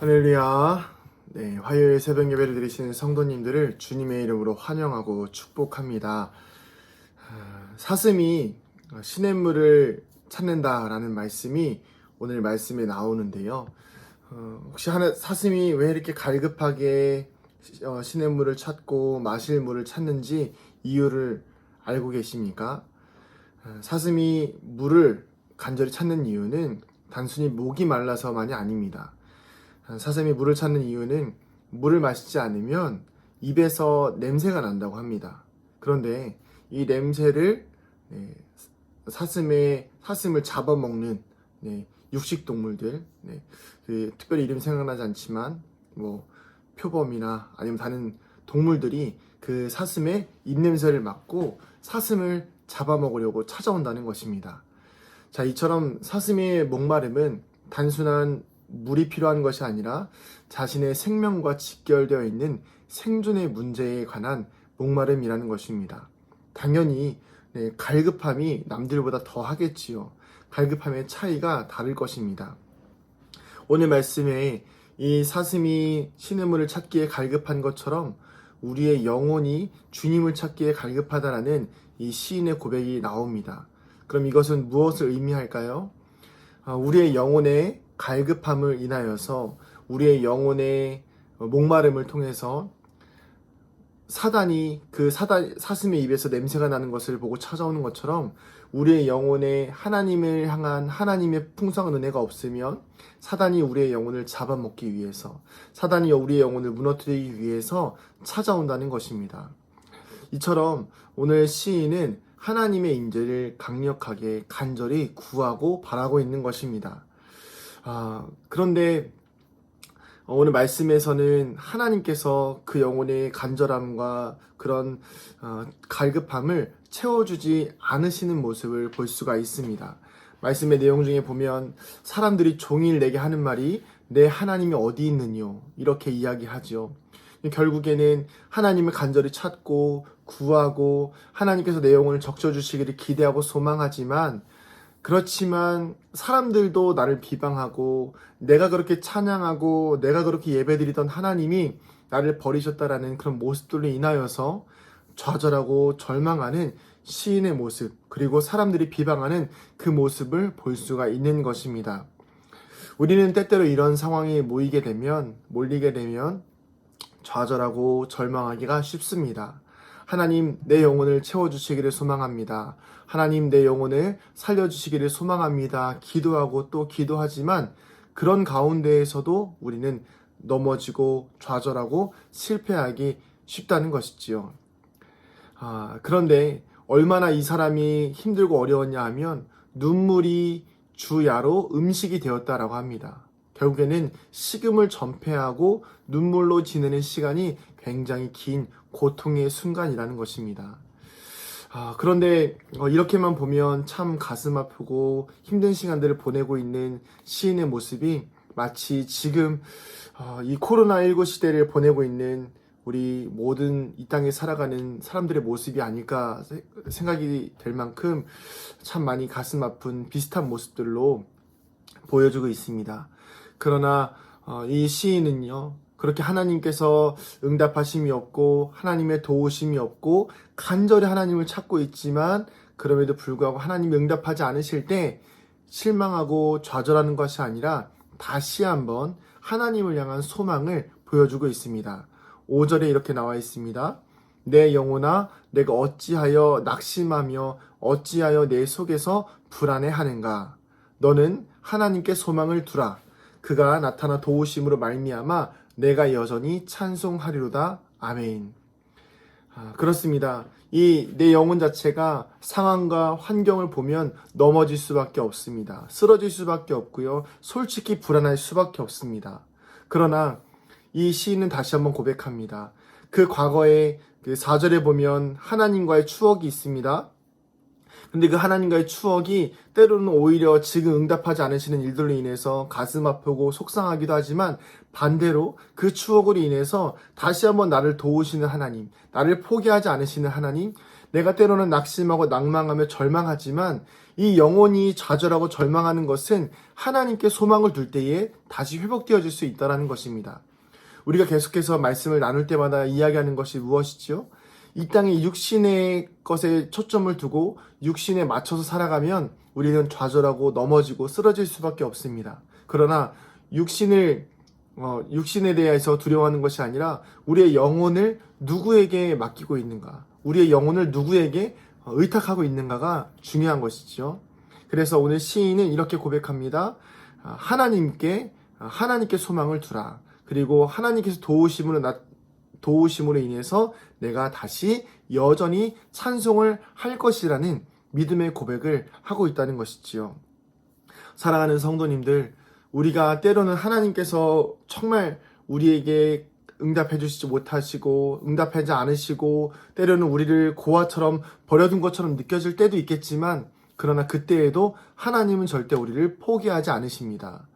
할렐루야. 네, 화요일 새벽 예배를 드리시는 성도님들을 주님의 이름으로 환영하고 축복합니다. 사슴이 시냇물을 찾는다라는 말씀이 오늘 말씀에 나오는데요. 혹시 사슴이 왜 이렇게 갈급하게 시냇물을 찾고 마실 물을 찾는지 이유를 알고 계십니까? 사슴이 물을 간절히 찾는 이유는 단순히 목이 말라서만이 아닙니다. 사슴이 물을 찾는 이유는 물을 마시지 않으면 입에서 냄새가 난다고 합니다. 그런데 이 냄새를 사슴을 잡아먹는 육식 동물들, 특별히 이름 생각나지 않지만 뭐 표범이나 아니면 다른 동물들이 그 사슴의 입냄새를 맡고 사슴을 잡아먹으려고 찾아온다는 것입니다. 자, 이처럼 사슴의 목마름은 단순한 물이 필요한 것이 아니라 자신의 생명과 직결되어 있는 생존의 문제에 관한 목마름이라는 것입니다. 당연히 갈급함이 남들보다 더 하겠지요. 갈급함의 차이가 다를 것입니다. 오늘 말씀에 이 사슴이 시냇물을 찾기에 갈급한 것처럼 우리의 영혼이 주님을 찾기에 갈급하다라는 이 시인의 고백이 나옵니다. 그럼 이것은 무엇을 의미할까요? 우리의 영혼의 갈급함을 인하여서 우리의 영혼의 목마름을 통해서 사단이 사슴의 입에서 냄새가 나는 것을 보고 찾아오는 것처럼 우리의 영혼에 하나님을 향한 하나님의 풍성한 은혜가 없으면 사단이 우리의 영혼을 잡아먹기 위해서, 사단이 우리의 영혼을 무너뜨리기 위해서 찾아온다는 것입니다. 이처럼 오늘 시인은 하나님의 임재를 강력하게 간절히 구하고 바라고 있는 것입니다. 그런데 오늘 말씀에서는 하나님께서 그 영혼의 간절함과 그런 갈급함을 채워주지 않으시는 모습을 볼 수가 있습니다. 말씀의 내용 중에 보면 사람들이 종일 내게 하는 말이 내 하나님이 어디 있느뇨 이렇게 이야기하죠. 결국에는 하나님을 간절히 찾고 구하고 하나님께서 내 영혼을 적셔주시기를 기대하고 소망하지만, 그렇지만 사람들도 나를 비방하고 내가 그렇게 찬양하고 내가 그렇게 예배드리던 하나님이 나를 버리셨다라는 그런 모습들로 인하여서 좌절하고 절망하는 시인의 모습, 그리고 사람들이 비방하는 그 모습을 볼 수가 있는 것입니다. 우리는 때때로 이런 상황에 몰리게 되면 좌절하고 절망하기가 쉽습니다. 하나님, 내 영혼을 채워주시기를 소망합니다. 하나님, 내 영혼을 살려주시기를 소망합니다. 기도하고 또 기도하지만 그런 가운데에서도 우리는 넘어지고 좌절하고 실패하기 쉽다는 것이지요. 그런데 얼마나 이 사람이 힘들고 어려웠냐 하면 눈물이 주야로 음식이 되었다라고 합니다. 결국에는 식음을 전폐하고 눈물로 지내는 시간이 굉장히 긴 고통의 순간이라는 것입니다. 그런데 이렇게만 보면 참 가슴 아프고 힘든 시간들을 보내고 있는 시인의 모습이 마치 지금 이 코로나19 시대를 보내고 있는 우리 모든 이 땅에 살아가는 사람들의 모습이 아닐까 생각이 될 만큼 참 많이 가슴 아픈 비슷한 모습들로 보여주고 있습니다. 그러나 이 시인은요, 그렇게 하나님께서 응답하심이 없고 하나님의 도우심이 없고 간절히 하나님을 찾고 있지만 그럼에도 불구하고 하나님이 응답하지 않으실 때 실망하고 좌절하는 것이 아니라 다시 한번 하나님을 향한 소망을 보여주고 있습니다. 5절에 이렇게 나와 있습니다. 내 영혼아, 내가 어찌하여 낙심하며 어찌하여 내 속에서 불안해하는가. 너는 하나님께 소망을 두라. 그가 나타나 도우심으로 말미암아 내가 여전히 찬송하리로다. 아멘. 그렇습니다. 이 내 영혼 자체가 상황과 환경을 보면 넘어질 수밖에 없습니다. 쓰러질 수밖에 없고요. 솔직히 불안할 수밖에 없습니다. 그러나 이 시인은 다시 한번 고백합니다. 그 과거에 그 4절에 보면 하나님과의 추억이 있습니다. 근데 그 하나님과의 추억이 때로는 오히려 지금 응답하지 않으시는 일들로 인해서 가슴 아프고 속상하기도 하지만 반대로 그 추억으로 인해서 다시 한번 나를 도우시는 하나님, 나를 포기하지 않으시는 하나님, 내가 때로는 낙심하고 낭망하며 절망하지만 이 영혼이 좌절하고 절망하는 것은 하나님께 소망을 둘 때에 다시 회복되어질 수 있다는 것입니다. 우리가 계속해서 말씀을 나눌 때마다 이야기하는 것이 무엇이지요? 이 땅의 육신의 것에 초점을 두고 육신에 맞춰서 살아가면 우리는 좌절하고 넘어지고 쓰러질 수밖에 없습니다. 그러나 육신에 대해서 두려워하는 것이 아니라 우리의 영혼을 누구에게 맡기고 있는가, 우리의 영혼을 누구에게 의탁하고 있는가가 중요한 것이죠. 그래서 오늘 시인은 이렇게 고백합니다. 하나님께 소망을 두라. 그리고 하나님께서 도우심으로 인해서 내가 다시 여전히 찬송을 할 것이라는 믿음의 고백을 하고 있다는 것이지요. 사랑하는 성도님들, 우리가 때로는 하나님께서 정말 우리에게 응답해 주시지 못하시고 응답하지 않으시고 때로는 우리를 고아처럼 버려둔 것처럼 느껴질 때도 있겠지만, 그러나 그때에도 하나님은 절대 우리를 포기하지 않으십니다.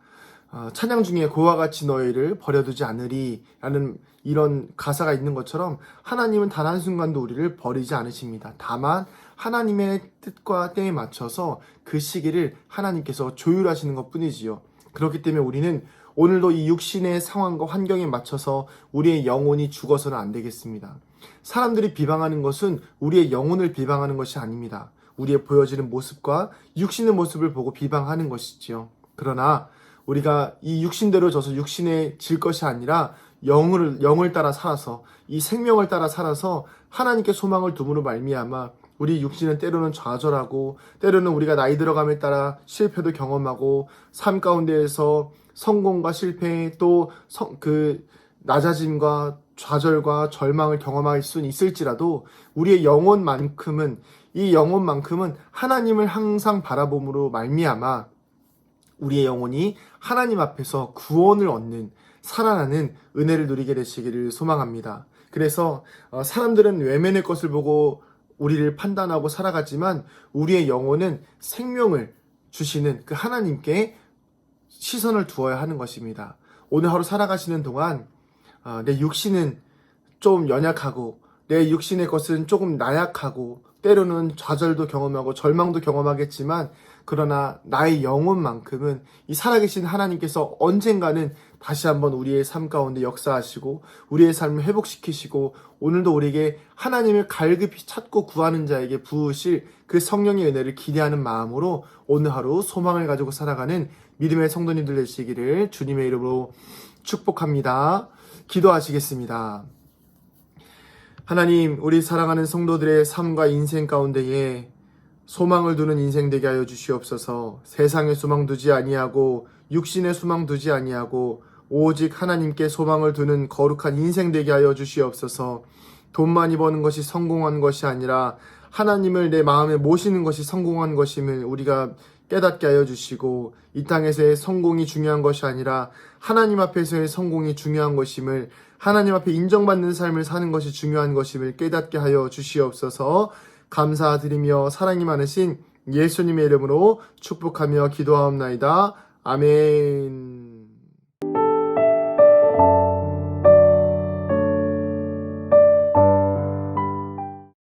찬양 중에 고와 같이 너희를 버려두지 않으리 라는 이런 가사가 있는 것처럼 하나님은 단 한순간도 우리를 버리지 않으십니다. 다만 하나님의 뜻과 때에 맞춰서 그 시기를 하나님께서 조율하시는 것 뿐이지요. 그렇기 때문에 우리는 오늘도 이 육신의 상황과 환경에 맞춰서 우리의 영혼이 죽어서는 안 되겠습니다. 사람들이 비방하는 것은 우리의 영혼을 비방하는 것이 아닙니다. 우리의 보여지는 모습과 육신의 모습을 보고 비방하는 것이지요. 그러나 우리가 이 육신대로 져서 육신에 질 것이 아니라 영을 따라 살아서, 이 생명을 따라 살아서 하나님께 소망을 둠으로 말미암아 우리 육신은 때로는 좌절하고 때로는 우리가 나이 들어감에 따라 실패도 경험하고 삶 가운데에서 성공과 실패 또 낮아짐과 좌절과 절망을 경험할 수는 있을지라도 우리의 영혼만큼은 하나님을 항상 바라봄으로 말미암아 우리의 영혼이 하나님 앞에서 구원을 얻는 살아나는 은혜를 누리게 되시기를 소망합니다. 그래서 사람들은 외면의 것을 보고 우리를 판단하고 살아가지만 우리의 영혼은 생명을 주시는 그 하나님께 시선을 두어야 하는 것입니다. 오늘 하루 살아가시는 동안 내 육신은 좀 연약하고 내 육신의 것은 조금 나약하고 때로는 좌절도 경험하고 절망도 경험하겠지만, 그러나 나의 영혼만큼은 이 살아계신 하나님께서 언젠가는 다시 한번 우리의 삶 가운데 역사하시고 우리의 삶을 회복시키시고 오늘도 우리에게 하나님을 갈급히 찾고 구하는 자에게 부으실 그 성령의 은혜를 기대하는 마음으로 오늘 하루 소망을 가지고 살아가는 믿음의 성도님들 되시기를 주님의 이름으로 축복합니다. 기도하시겠습니다. 하나님, 우리 사랑하는 성도들의 삶과 인생 가운데에 소망을 두는 인생 되게 하여 주시옵소서. 세상에 소망 두지 아니하고 육신에 소망 두지 아니하고 오직 하나님께 소망을 두는 거룩한 인생 되게 하여 주시옵소서. 돈 많이 버는 것이 성공한 것이 아니라 하나님을 내 마음에 모시는 것이 성공한 것임을 우리가 깨닫게 하여 주시고, 이 땅에서의 성공이 중요한 것이 아니라 하나님 앞에서의 성공이 중요한 것임을, 하나님 앞에 인정받는 삶을 사는 것이 중요한 것임을 깨닫게 하여 주시옵소서. 감사드리며 사랑이 많으신 예수님의 이름으로 축복하며 기도하옵나이다. 아멘.